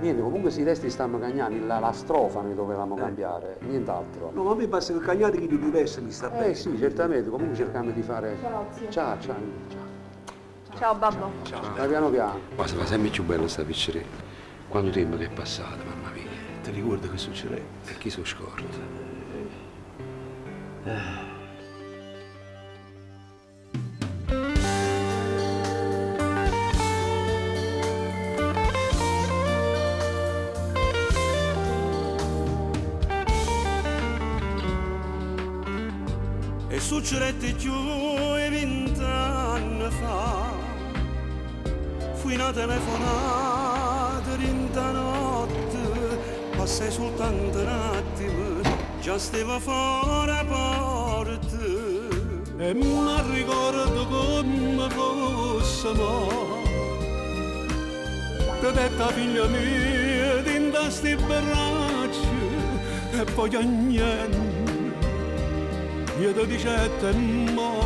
Niente, comunque i testi stanno cagnando, la strofa noi dovevamo cambiare, nient'altro. No, ma a me basta che cagnate che di diverso mi sta bene. Sì, certamente, comunque cerchiamo di fare... Ciao, zio. Ciao. Ciao, babbo. Vai piano piano. Ma si fa sempre più bello sta pizzeria. Quanto tempo che è passato, mamma mia. Ti ricordi che succede? E chi so scorda? E succedette più di 20 anni fa, fui una telefonata in notte, passai soltanto un attimo, già stava fuori a porta. E mi ricordo come fosse mo, ti detta figlia mia, dinda sti braccia, e poi a niente. Io ti dicette mo,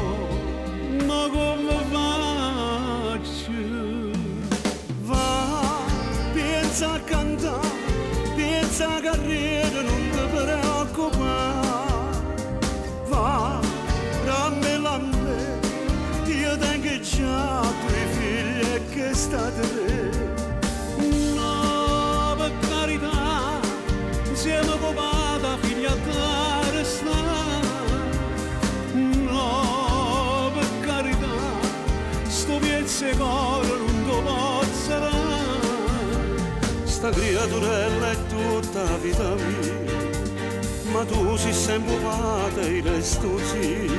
ma come faccio? Va, pensa a cantare, pensa a carriera, non ti preoccupare. Va, rammela a me, io tengo già due figli e che state tre. No, per carità, insieme copata, figlia a te restare. No, per carità, sto piezzo coro non lo pozzerà. Sta creaturella è tutta la vita mia, ma tu sei sempre pata e resto sì.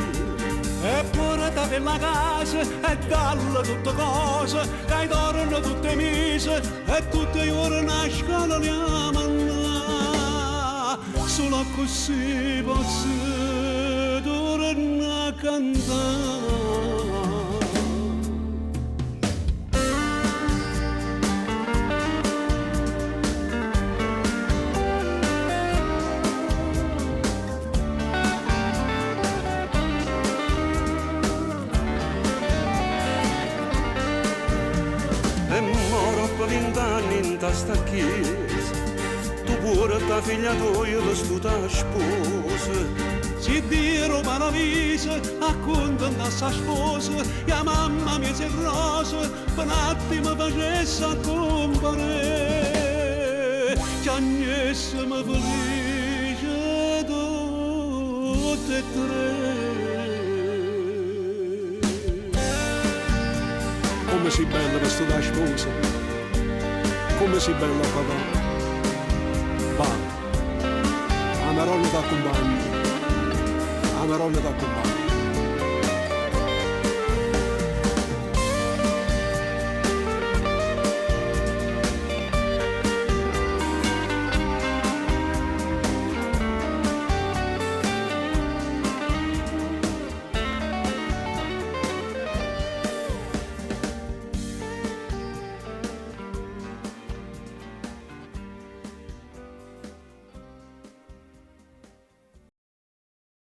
E porta per la casa e dalle tutte cose, che tornano tutte mise e tutte le ore nascono le amano. Solo così posso tornare a cantare. E moro per 20 anni in testa chiesa, tu pure ta figlia tua lo stuta sposa. Si Dio mi avvisa, accontenta sta sposa, la mamma mia si rosa, per un attimo facesse accompagnare. Che Agnese mi felice tutte e tre. Come sei bella per sta sposa, come sei bella papà. Va, la Maronna t'accompagna, la Maronna t'accompagna.